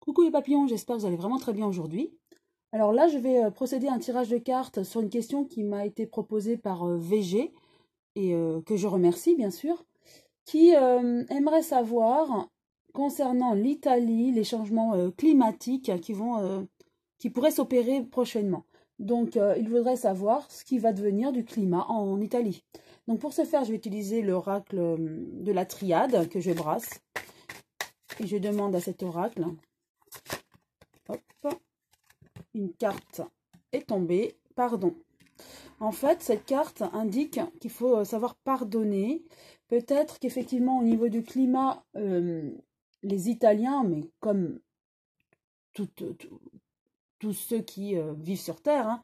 Coucou les papillons, j'espère que vous allez vraiment très bien aujourd'hui. Alors là, je vais procéder à un tirage de cartes sur une question qui m'a été proposée par VG, et que je remercie bien sûr, qui aimerait savoir concernant l'Italie, les changements climatiques qui pourraient s'opérer prochainement. Donc il voudrait savoir ce qui va devenir du climat en Italie. Donc pour ce faire, je vais utiliser l'oracle de la triade que je brasse. Et je demande à cet oracle... Hop, une carte est tombée, pardon. En fait, cette carte indique qu'il faut savoir pardonner. Peut-être qu'effectivement, au niveau du climat, les Italiens, mais comme tous ceux qui vivent sur Terre, hein,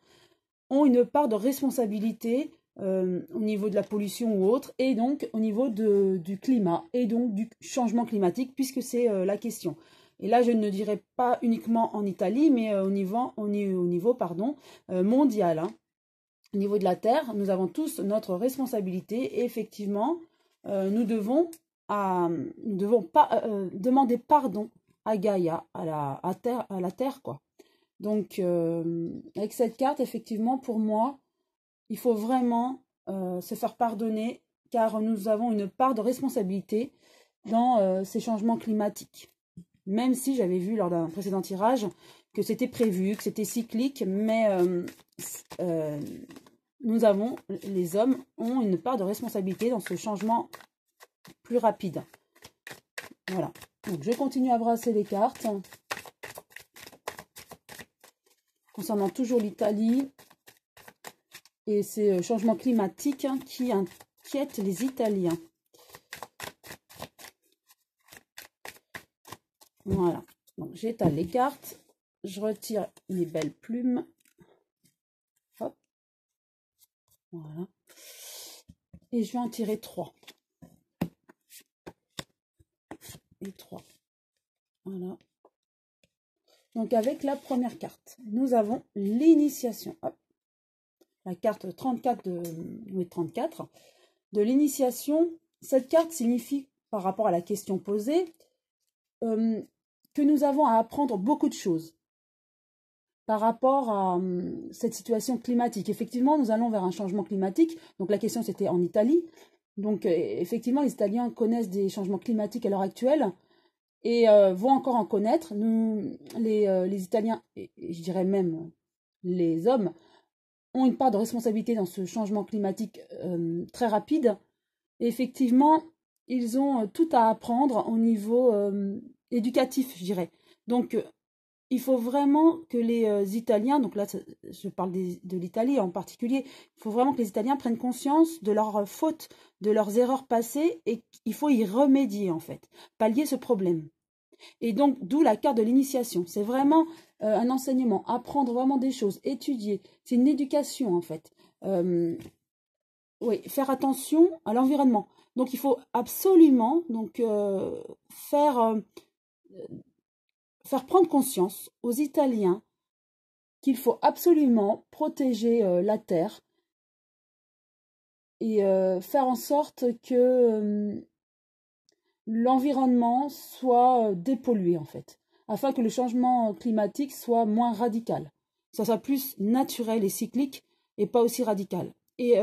ont une part de responsabilité au niveau de la pollution ou autre, et donc au niveau du climat, et donc du changement climatique, puisque c'est la question. Et là, je ne dirais pas uniquement en Italie, mais au niveau mondial. Hein. Au niveau de la Terre, nous avons tous notre responsabilité. Et effectivement, nous devons demander pardon à Gaïa, à la Terre, quoi. Donc, avec cette carte, effectivement, pour moi, il faut vraiment se faire pardonner, car nous avons une part de responsabilité dans ces changements climatiques. Même si j'avais vu lors d'un précédent tirage que c'était prévu, que c'était cyclique, mais les hommes ont une part de responsabilité dans ce changement plus rapide. Voilà. Donc je continue à brasser les cartes. Concernant toujours l'Italie et ces changements climatiques qui inquiètent les Italiens. Voilà, donc j'étale les cartes, je retire mes belles plumes, hop, voilà, et je vais en tirer 3, et 3, voilà. Donc avec la première carte, nous avons l'initiation, hop, la carte 34 de l'initiation. Cette carte signifie, par rapport à la question posée, que nous avons à apprendre beaucoup de choses par rapport à cette situation climatique. Effectivement, nous allons vers un changement climatique. Donc la question, c'était en Italie. Donc effectivement, les Italiens connaissent des changements climatiques à l'heure actuelle et vont encore en connaître. Nous, les Italiens, et je dirais même les hommes, ont une part de responsabilité dans ce changement climatique très rapide. Et effectivement, ils ont tout à apprendre au niveau éducatif, je dirais. Donc, il faut vraiment que les Italiens, donc là, je parle de l'Italie en particulier, il faut vraiment que les Italiens prennent conscience de leurs fautes, de leurs erreurs passées, et il faut y remédier, en fait, pallier ce problème. Et donc, d'où la carte de l'initiation. C'est vraiment un enseignement, apprendre vraiment des choses, étudier. C'est une éducation, en fait. Oui, faire attention à l'environnement. Donc, il faut absolument faire prendre conscience aux Italiens qu'il faut absolument protéger la terre et faire en sorte que l'environnement soit dépollué, en fait, afin que le changement climatique soit moins radical. Ça soit plus naturel et cyclique et pas aussi radical. Et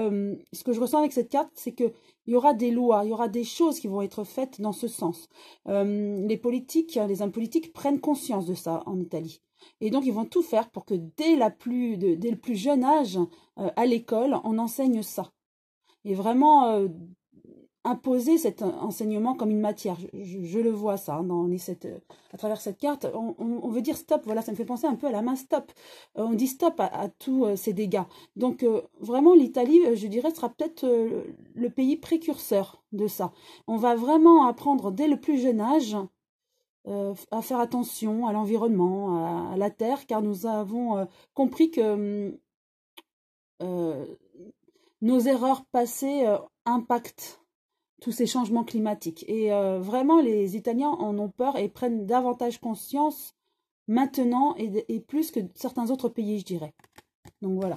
ce que je ressens avec cette carte, c'est qu'il y aura des lois, il y aura des choses qui vont être faites dans ce sens. Les hommes politiques prennent conscience de ça en Italie. Et donc, ils vont tout faire pour que dès le plus jeune âge, à l'école, on enseigne ça. Et vraiment imposer cet enseignement comme une matière. Je le vois ça hein, à travers cette carte. On veut dire stop, voilà, ça me fait penser un peu à la main stop. On dit stop à tous ces dégâts. Donc vraiment l'Italie, je dirais, sera peut-être le pays précurseur de ça. On va vraiment apprendre dès le plus jeune âge à faire attention à l'environnement, à la terre, car nous avons compris que nos erreurs passées impactent tous ces changements climatiques. Et vraiment, les Italiens en ont peur et prennent davantage conscience maintenant et plus que certains autres pays, je dirais. Donc voilà.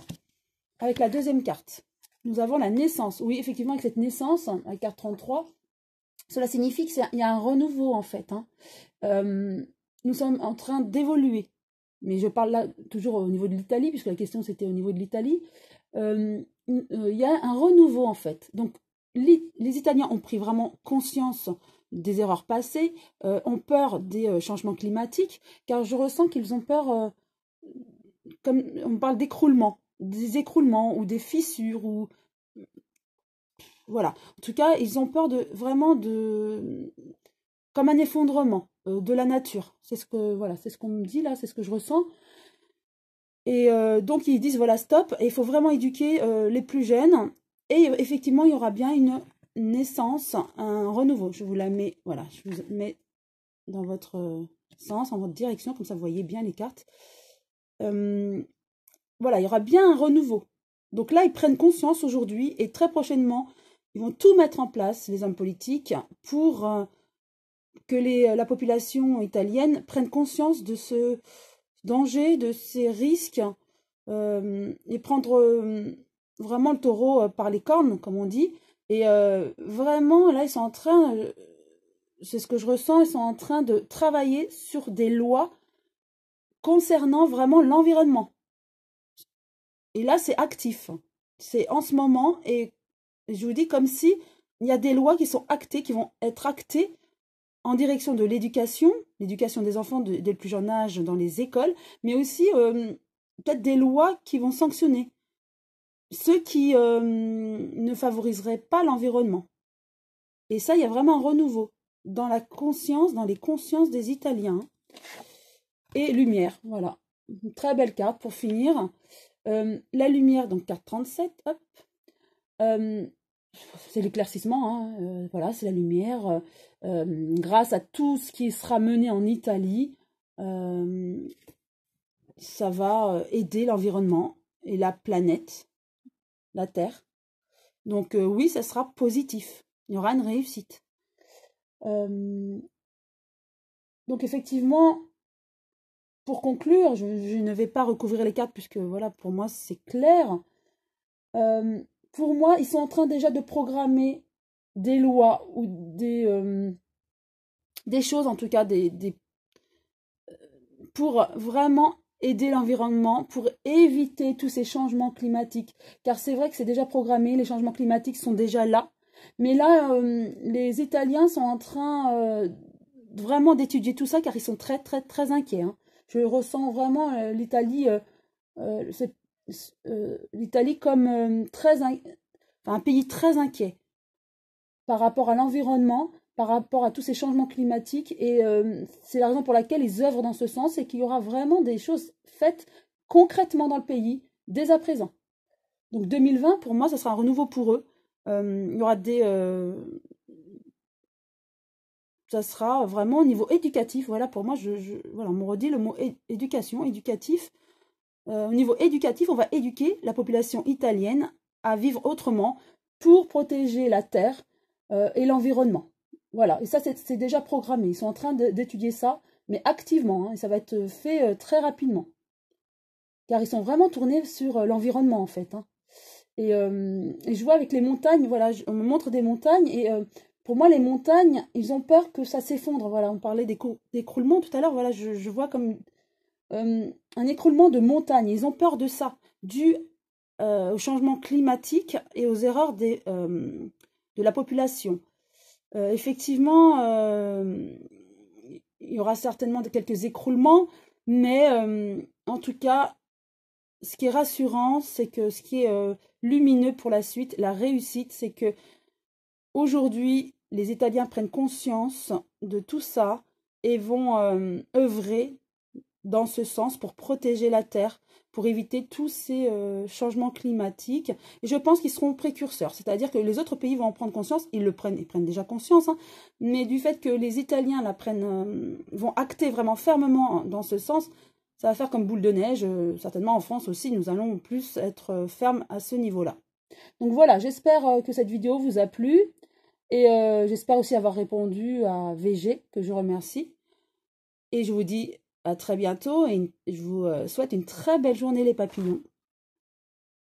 Avec la deuxième carte, nous avons la naissance. Oui, effectivement, avec cette naissance, la carte 33, cela signifie qu'il y a un renouveau, en fait. Hein. nous sommes en train d'évoluer. Mais je parle là toujours au niveau de l'Italie, puisque la question c'était au niveau de l'Italie. Il y a un renouveau en fait. Donc les Italiens ont pris vraiment conscience des erreurs passées, ont peur des changements climatiques, car je ressens qu'ils ont peur, comme on parle d'écroulement, des écroulements ou des fissures, ou voilà. En tout cas, ils ont peur de vraiment comme un effondrement de la nature. C'est ce que voilà, c'est ce qu'on me dit là, c'est ce que je ressens. Et donc ils disent voilà, stop, et il faut vraiment éduquer les plus jeunes. Et effectivement, il y aura bien une naissance, un renouveau. Je vous la mets, voilà, je vous mets dans votre sens, en votre direction, comme ça vous voyez bien les cartes. Voilà, il y aura bien un renouveau. Donc là, ils prennent conscience aujourd'hui, et très prochainement, ils vont tout mettre en place, les hommes politiques, pour que la population italienne prenne conscience de ce danger, de ces risques, et prendre vraiment le taureau par les cornes, comme on dit. Et vraiment, là, ils sont en train, c'est ce que je ressens, ils sont en train de travailler sur des lois concernant vraiment l'environnement. Et là, c'est actif. C'est en ce moment, et je vous dis comme si il y a des lois qui sont actées, qui vont être actées en direction de l'éducation des enfants dès le plus jeune âge dans les écoles, mais aussi peut-être des lois qui vont sanctionner ceux qui ne favoriseraient pas l'environnement. Et ça, il y a vraiment un renouveau dans la conscience, dans les consciences des Italiens. Et lumière, voilà. Une très belle carte pour finir. La lumière, donc carte 37, hop. C'est l'éclaircissement, hein, voilà, c'est la lumière. Grâce à tout ce qui sera mené en Italie, ça va aider l'environnement et la planète, la Terre. Donc oui, ça sera positif. Il y aura une réussite. Donc effectivement, pour conclure, je ne vais pas recouvrir les cartes puisque voilà, pour moi c'est clair. Pour moi, ils sont en train déjà de programmer des lois ou des choses, en tout cas, pour vraiment aider l'environnement, pour éviter tous ces changements climatiques. Car c'est vrai que c'est déjà programmé, les changements climatiques sont déjà là. Mais là, les Italiens sont en train vraiment d'étudier tout ça, car ils sont très, très, très inquiets. Hein. Je ressens vraiment l'Italie comme un pays très inquiet par rapport à l'environnement, par rapport à tous ces changements climatiques. Et c'est la raison pour laquelle ils œuvrent dans ce sens, et qu'il y aura vraiment des choses faites concrètement dans le pays dès à présent. Donc 2020, pour moi, ça sera un renouveau pour eux. Il y aura ça sera vraiment au niveau éducatif. Voilà, pour moi, voilà, on me redit le mot éducation, éducatif. Au niveau éducatif, on va éduquer la population italienne à vivre autrement pour protéger la terre et l'environnement. Voilà, et ça, c'est déjà programmé. Ils sont en train d'étudier ça, mais activement, hein, et ça va être fait très rapidement. Car ils sont vraiment tournés sur l'environnement, en fait. Hein. Et je vois avec les montagnes, voilà, on me montre des montagnes, et pour moi, les montagnes, ils ont peur que ça s'effondre. Voilà, on parlait d'écroulement tout à l'heure, voilà, je vois comme un écroulement de montagnes. Ils ont peur de ça, dû au changement climatique et aux erreurs de la population. Effectivement, il y aura certainement quelques écroulements, mais en tout cas, ce qui est rassurant, c'est que ce qui est lumineux pour la suite, la réussite, c'est que aujourd'hui, les Italiens prennent conscience de tout ça et vont œuvrer dans ce sens pour protéger la Terre, pour éviter tous ces changements climatiques. Et je pense qu'ils seront précurseurs, c'est-à-dire que les autres pays vont en prendre conscience, ils prennent déjà conscience, hein, mais du fait que les Italiens la prennent, vont acter vraiment fermement dans ce sens, ça va faire comme boule de neige. Certainement en France aussi, nous allons plus être fermes à ce niveau-là. Donc voilà, j'espère que cette vidéo vous a plu, et j'espère aussi avoir répondu à VG, que je remercie. Et je vous dis à très bientôt, et je vous souhaite une très belle journée les papillons.